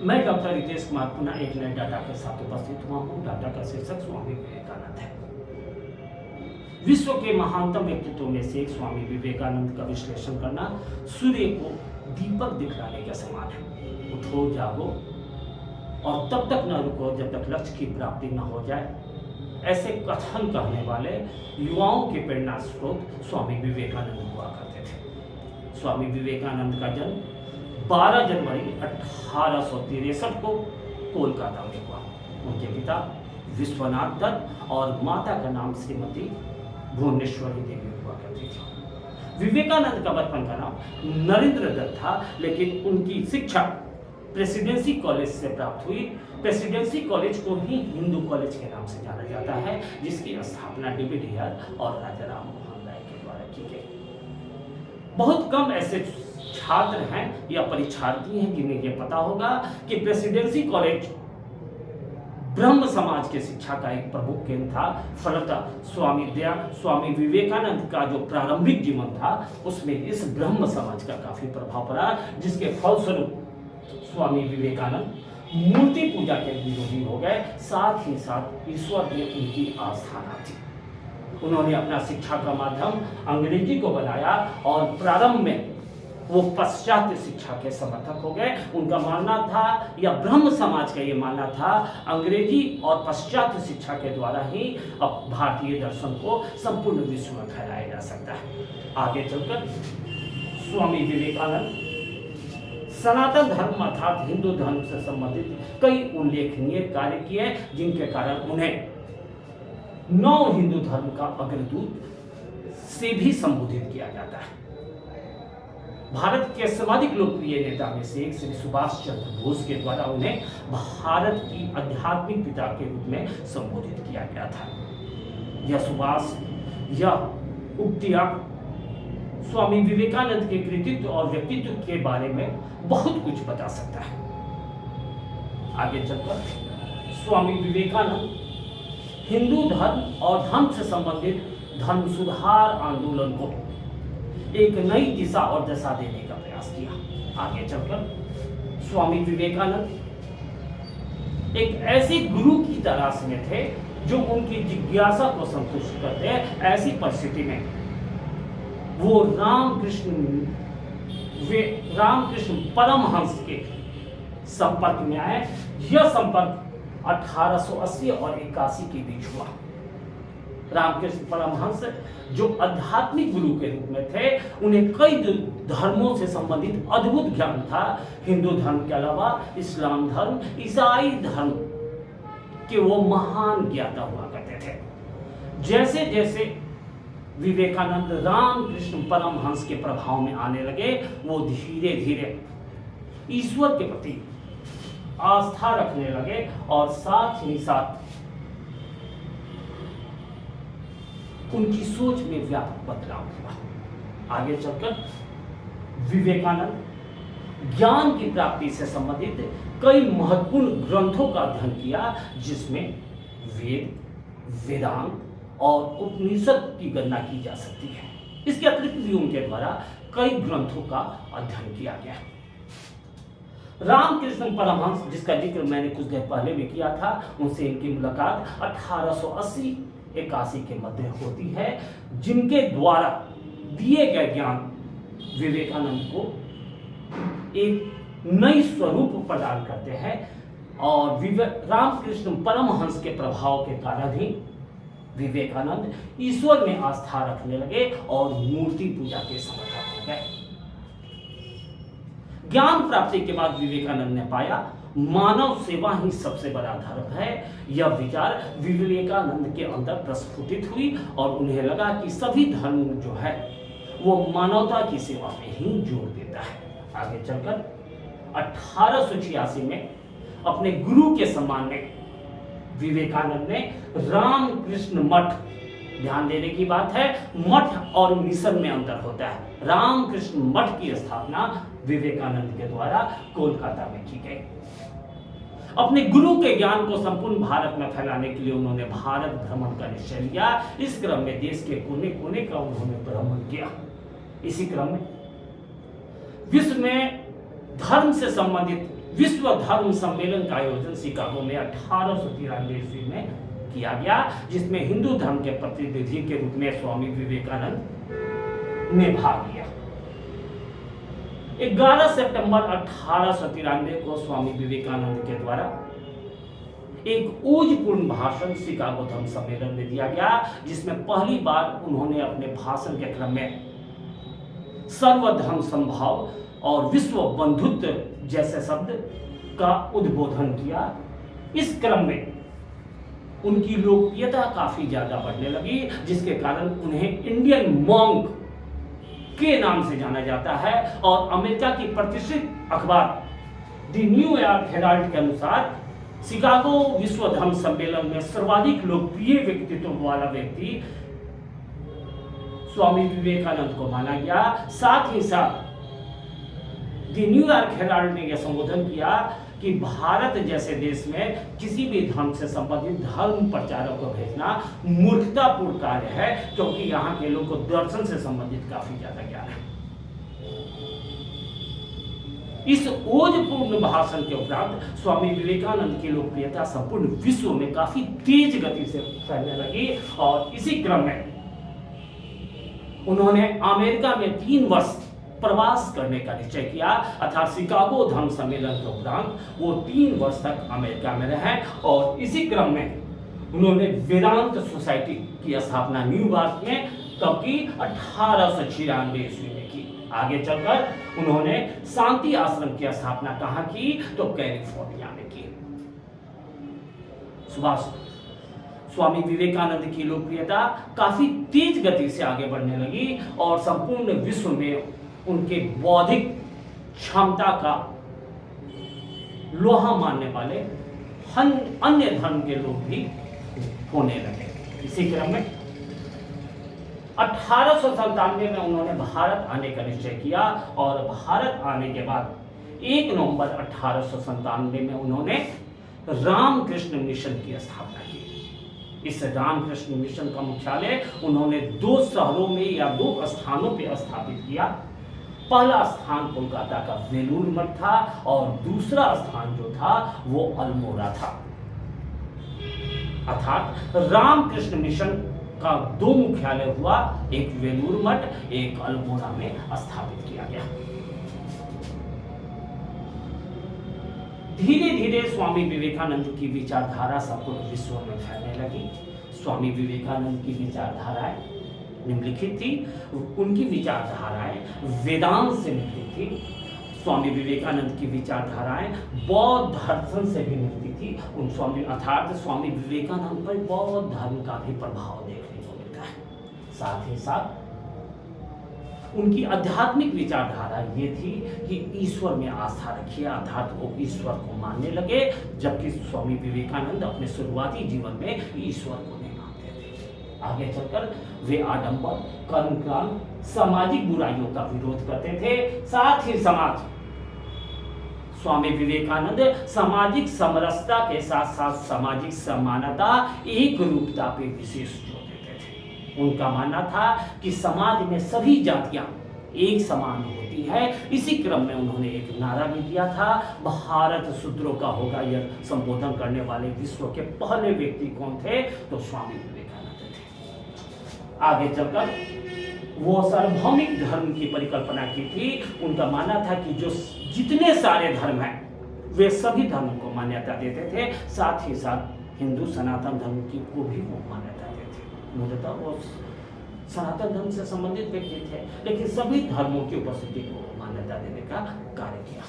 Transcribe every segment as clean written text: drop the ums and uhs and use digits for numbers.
मैं डॉक्टर रितेश कुमार पुनः एक नए डाटा के साथ उपस्थित हुआ हूँ। डाटा का शीर्षक स्वामी विवेकानंद है। विश्व के महानतम व्यक्तित्वों में से एक स्वामी विवेकानंद का विश्लेषण करना सूर्य को दीपक दिखलाने के समान है। उठो जागो और तब तक न रुको जब तक लक्ष्य की प्राप्ति न हो जाए, ऐसे कथन कहने वाले युवाओं के प्रेरणा स्रोत स्वामी विवेकानंद हुआ करते थे। स्वामी विवेकानंद का जन्म 12 जनवरी 1863 को कोलकाता में हुआ। उनके पिता विश्वनाथ दत्त और माता का नाम श्रीमती भुवनेश्वरी देवी हुआ करती थी। विवेकानंद का बचपन का नाम नरेंद्र दत्त था, लेकिन उनकी शिक्षा प्रेसिडेंसी कॉलेज से प्राप्त हुई। प्रेसिडेंसी कॉलेज को ही हिंदू कॉलेज के नाम से जाना जाता है, जिसकी स्थापना डिविलियर और राजा राम मोहन राय के द्वारा की गई। बहुत कम ऐसे छात्र हैं या परीक्षार्थी हैं जिन्हें यह पता होगा कि प्रेसिडेंसी कॉलेज ब्रह्म समाज के शिक्षा का एक प्रमुख केंद्र था। फलतः स्वामी विवेकानंद का जो प्रारंभिक जीवन था उसमें इस ब्रह्म समाज का काफी प्रभाव पड़ा, जिसके फलस्वरूप स्वामी विवेकानंद मूर्ति पूजा के विरोधी हो गए। साथ ही साथ ईश्वर में उनकी आस्था न थी। उन्होंने अपना शिक्षा का माध्यम अंग्रेजी को बनाया और प्रारंभ में वो पाश्चात्य शिक्षा के समर्थक हो गए। उनका मानना था, या ब्रह्म समाज का ये मानना था, अंग्रेजी और पाश्चात्य शिक्षा के द्वारा ही अब भारतीय दर्शन को संपूर्ण विश्व में फैलाया जा सकता है। आगे चलकर स्वामी विवेकानंद सनातन धर्म अर्थात हिंदू धर्म से संबंधित कई उल्लेखनीय कार्य किए, जिनके कारण उन्हें नव हिंदू धर्म का अग्रदूत से भी संबोधित किया जाता है। भारत के सर्वाधिक लोकप्रिय नेता में से एक श्री सुभाष चंद्र बोस के द्वारा उन्हें भारत की आध्यात्मिक पिता के रूप में संबोधित किया गया था। यह उक्तियां स्वामी विवेकानंद के कृतित्व और व्यक्तित्व के बारे में बहुत कुछ बता सकता है। आगे चलकर स्वामी विवेकानंद हिंदू धर्म और धर्म से संबंधित धर्म सुधार आंदोलन को एक नई दिशा और दशा देने का प्रयास किया। आगे चलकर स्वामी विवेकानंद एक ऐसे गुरु की तलाश में थे जो उनकी जिज्ञासा को संतुष्ट करते। ऐसी परिस्थिति में वो रामकृष्ण परमहंस के संपर्क में आए। यह संपर्क 1880 और 81 के बीच हुआ। रामकृष्ण परमहंस जो आध्यात्मिक गुरु के रूप में थे, उन्हें कई धर्मों से संबंधित अद्भुत ज्ञान था। हिंदू धर्म के अलावा इस्लाम धर्म, ईसाई धर्म के वो महान ज्ञाता हुआ करते थे। जैसे जैसे विवेकानंद रामकृष्ण परमहंस के प्रभाव में आने लगे, वो धीरे धीरे ईश्वर के प्रति आस्था रखने लगे और साथ ही साथ उनकी सोच में व्यापक बदलाव हुआ। आगे चलकर विवेकानंद ज्ञान की प्राप्ति से संबंधित कई महत्वपूर्ण ग्रंथों का अध्ययन किया, जिसमें वेद, वेदांत और उपनिषद की गणना की जा सकती है। इसके अतिरिक्त भी उनके द्वारा कई ग्रंथों का अध्ययन किया गया। रामकृष्ण परमहंस, जिसका जिक्र मैंने कुछ देर पहले भी किया था, उनसे इनकी मुलाकात 1880-81 के मध्य होती है, जिनके द्वारा दिए गए ज्ञान विवेकानंद को एक नई स्वरूप प्रदान करते हैं और रामकृष्ण परमहंस के प्रभाव के कारण ही विवेकानंद ईश्वर में आस्था रखने लगे और मूर्ति पूजा के समर्थक हो गए। ज्ञान प्राप्ति के बाद विवेकानंद ने पाया मानव सेवा ही सबसे बड़ा धर्म है। यह विचार विवेकानंद के अंदर प्रस्फुटित हुई और उन्हें लगा कि सभी धर्म जो है वो मानवता की सेवा में ही जोर देता है। आगे चलकर 1886 में अपने गुरु के सम्मान में विवेकानंद ने रामकृष्ण मठ, ध्यान देने की बात है, मठ और मिशन में अंतर होता है। रामकृष्ण मठ की स्थापना विवेकानंद के द्वारा कोलकाता में की गई। अपने गुरु के ज्ञान को संपूर्ण भारत में फैलाने के लिए उन्होंने भारत भ्रमण का निश्चय लिया। इस क्रम में देश के कोने कोने का उन्होंने भ्रमण किया। इसी क्रम में विश्व में धर्म से संबंधित विश्व धर्म सम्मेलन का आयोजन शिकागो में 1893 ईस्वी में किया गया, जिसमें हिंदू धर्म के प्रतिनिधि के रूप में स्वामी विवेकानंद ने भाग लिया। 11 सितंबर 1893 को स्वामी विवेकानंद के द्वारा एक ओजपूर्ण भाषण शिकागो धर्म सम्मेलन में दिया गया, जिसमें पहली बार उन्होंने अपने भाषण के क्रम में सर्वधर्म संभाव और विश्व बंधुत्व जैसे शब्द का उद्बोधन किया। इस क्रम में उनकी लोकप्रियता काफी ज्यादा बढ़ने लगी, जिसके कारण उन्हें इंडियन मॉन्क के नाम से जाना जाता है। और अमेरिका की प्रतिष्ठित अखबार द न्यूयॉर्क हेराल्ड के अनुसार शिकागो विश्व धर्म सम्मेलन में सर्वाधिक लोकप्रिय व्यक्तित्व वाला व्यक्ति स्वामी विवेकानंद को माना गया। साथ ही साथ द न्यूयॉर्क हेराल्ड ने यह संबोधन किया कि भारत जैसे देश में किसी भी धर्म से संबंधित धर्म प्रचारक को भेजना मूर्खतापूर्ण कार्य है, क्योंकि यहाँ के लोगों को दर्शन से संबंधित काफी ज्यादा ज्ञान है। इस ओजपूर्ण भाषण के उपरांत स्वामी विवेकानंद की लोकप्रियता संपूर्ण विश्व में काफी तेज गति से फैलने लगी और इसी क्रम में उन्होंने अमेरिका में 3 वर्ष प्रवास करने का निश्चय किया, अर्थात शिकागो धर्म सम्मेलन के उपरांत वो 3 वर्ष तक अमेरिका में रहे और इसी क्रम में उन्होंने वेदांत सोसाइटी की स्थापना न्यूयॉर्क में कब की 1896 ईस्वी में की। आगे चलकर उन्होंने शांति आश्रम की स्थापना कहाँ की, तो कैलिफोर्निया में की। स्वामी विवेकानंद की लोकप्रियता काफी तेज गति से आगे बढ़ने लगी और संपूर्ण विश्व में उनके बौद्धिक क्षमता का लोहा मानने वाले अन्य धर्म के लोग भी होने लगे। इसी क्रम में 1897 में उन्होंने भारत आने का निश्चय किया और भारत आने के बाद 1 नवंबर 1897 में उन्होंने रामकृष्ण मिशन की स्थापना की। इस रामकृष्ण मिशन का मुख्यालय उन्होंने 2 शहरों में या 2 स्थानों पर स्थापित किया। पहला स्थान कोलकाता का वेलूर मठ था और दूसरा स्थान जो था वो अल्मोड़ा था। अर्थात रामकृष्ण मिशन का 2 मुख्यालय हुआ, एक वेलूर मठ, एक अल्मोड़ा में स्थापित किया गया। धीरे धीरे स्वामी विवेकानंद की विचारधारा संपूर्ण विश्व में फैलने लगी। स्वामी विवेकानंद की विचारधाराएं निम्नलिखित थी। उनकी विचारधाराएं वेदांत से मिलती थी। स्वामी विवेकानंद की विचारधाराएं बौद्ध दर्शन से भी मिलती थी। उन स्वामी विवेकानंद पर बौद्ध धर्म का भी प्रभाव देखने को मिलता है। साथ ही साथ उनकी आध्यात्मिक विचारधारा ये थी कि ईश्वर में आस्था रखिए, अर्थात वो ईश्वर को मानने लगे, जबकि स्वामी विवेकानंद अपने शुरुआती जीवन में ईश्वर को नहीं मानते थे। आगे चलकर वे आडंबर, कर्मकांड, सामाजिक बुराइयों का विरोध करते थे। साथ ही स्वामी विवेकानंद सामाजिक समरसता के साथ साथ सामाजिक समानता, एक रूपता पे विशेष जोर देते थे। उनका मानना था कि समाज में सभी जातियां एक समान होती है। इसी क्रम में उन्होंने एक नारा भी दिया था, भारत शूद्रों का होगा। यह संबोधन करने वाले विश्व के पहले व्यक्ति कौन थे, तो स्वामी विवेकानंद थे। आगे चलकर वो सार्वभौमिक धर्म की परिकल्पना की थी। उनका मानना था कि जो जितने सारे धर्म हैं वे सभी धर्मों को मान्यता देते थे। साथ ही साथ हिंदू सनातन धर्म की को भी वो मान्यता देते। मूलतः वो सनातन धर्म से संबंधित व्यक्ति थे, लेकिन सभी धर्मों की उपस्थिति को मान्यता देने का कार्य किया।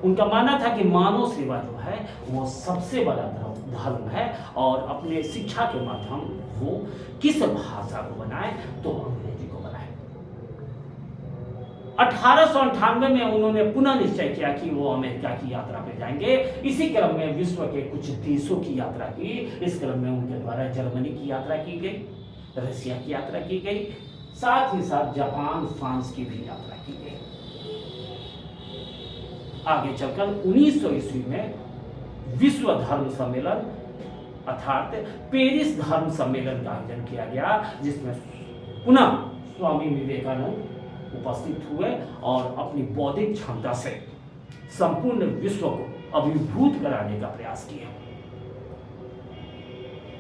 उनका मानना था कि मानव सेवा जो है वो सबसे बड़ा धर्म है और अपने शिक्षा के माध्यम वो किस भाषा को बनाए, तो अंग्रेजी को बनाए। 1898 में उन्होंने पुनः निश्चय किया कि वो अमेरिका की यात्रा पे जाएंगे। इसी क्रम में विश्व के कुछ देशों की यात्रा की। इस क्रम में उनके द्वारा जर्मनी की यात्रा की गई, रशिया की यात्रा की गई, साथ ही साथ जापान, फ्रांस की भी यात्रा की गई। आगे चलकर 1900 ईस्वी में विश्व धर्म सम्मेलन अर्थात पेरिस धर्म सम्मेलन का आयोजन किया गया, जिसमें पुनः स्वामी विवेकानंद उपस्थित हुए और अपनी बौद्धिक क्षमता से संपूर्ण विश्व को अभिभूत कराने का प्रयास किया।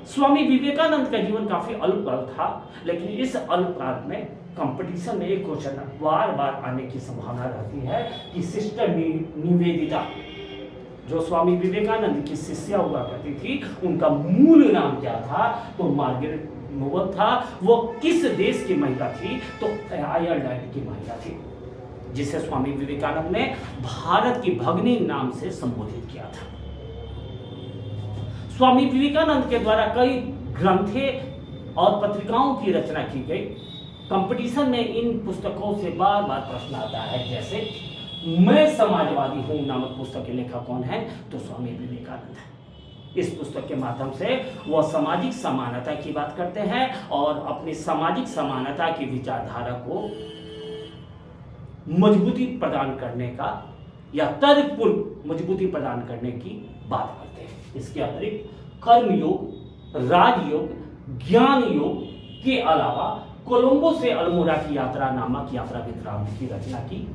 स्वामी विवेकानंद का जीवन काफी अल्पकाल था, लेकिन इस अल्पकाल में कंपटीशन में एक क्वेश्चन बार बार आने की संभावना रहती है कि सिस्टर निवेदिता, जो स्वामी विवेकानंद की शिष्या हुआ करती थी, उनका मूल नाम क्या था? तो मार्गरेट नोबल था। वो किस देश की महिला थी? तो आयरलैंड की महिला थी, जिसे स्वामी विवेकानंद ने भारत की भगिनी नाम से संबोधित किया था। स्वामी विवेकानंद के द्वारा कई ग्रंथें और पत्रिकाओं की रचना की गई। कंपटीशन में इन पुस्तकों से बार बार प्रश्न आता है, जैसे मैं समाजवादी हूं नामक पुस्तक के लेखक कौन है? तो स्वामी विवेकानंद है। इस पुस्तक के माध्यम से वह सामाजिक समानता की बात करते हैं और अपनी सामाजिक समानता की विचारधारा को मजबूती प्रदान करने का या तर्कपूर्ण मजबूती प्रदान करने की बात करते हैं। इसके अतिरिक्त कर्मयोग, राजयोग, ज्ञान योग के अलावा कोलंबो से अल्मोड़ा की यात्रा नामक यात्रा वृत्तांत की रचना की।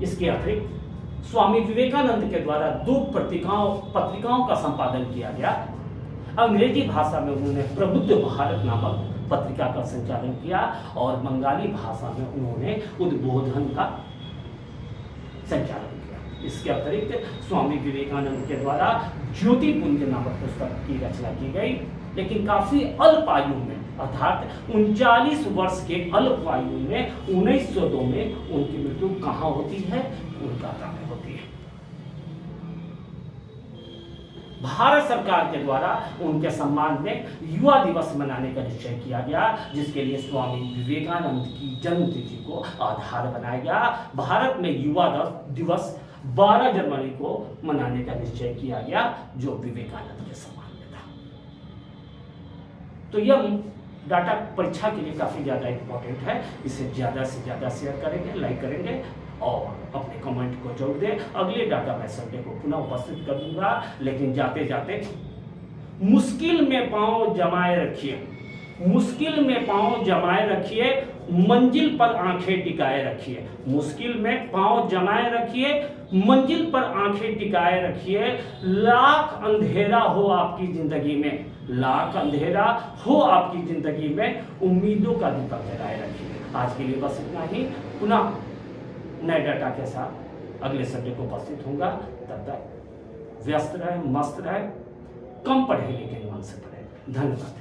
इसके अतिरिक्त स्वामी विवेकानंद के द्वारा 2 पत्रिकाओं का संपादन किया गया। अंग्रेजी भाषा में उन्होंने प्रबुद्ध भारत नामक पत्रिका का संचालन किया और बंगाली भाषा में उन्होंने उद्बोधन का संचालन किया। इसके अतिरिक्त स्वामी विवेकानंद के द्वारा ज्योतिपुंज नामक पुस्तक की रचना की गई, लेकिन काफी अल्प आयु में, अर्थात 39 वर्ष के अल्प आयु में 1902 में उनकी मृत्यु कहाँ होती है? कोलकाता में होती है। भारत सरकार के द्वारा उनके सम्मान में युवा दिवस मनाने का निश्चय किया गया, जिसके लिए स्वामी विवेकानंद की जन्म तिथि को आधार बनाया गया। भारत में युवा दिवस 12 जनवरी को मनाने का निश्चय किया गया, जो विवेकानंद के सम्मान में था। तो यह डाटा परीक्षा के लिए काफी ज्यादा इंपॉर्टेंट है। इसे ज्यादा से ज्यादा शेयर करेंगे, लाइक करेंगे और अपने कमेंट को जोड़ दें। अगले डाटा मैं संडे को पुनः उपस्थित कर दूंगा, लेकिन जाते जाते मुश्किल में पांव जमाए रखिए, मुश्किल में पांव जमाए रखिए, मंजिल पर आंखें टिकाए रखिए। मुश्किल में पांव जमाए रखिए, मंजिल पर आंखें टिकाए रखिए। लाख अंधेरा हो आपकी जिंदगी में, लाख अंधेरा हो आपकी जिंदगी में, उम्मीदों का दीपक जलाए रखिए। आज के लिए बस इतना ही। पुनः नए डाटा के साथ अगले संडे को उपस्थित होगा। तब तक व्यस्त रहे, मस्त रहे, कम पढ़े लेकिन मन से पढ़े। धन्यवाद।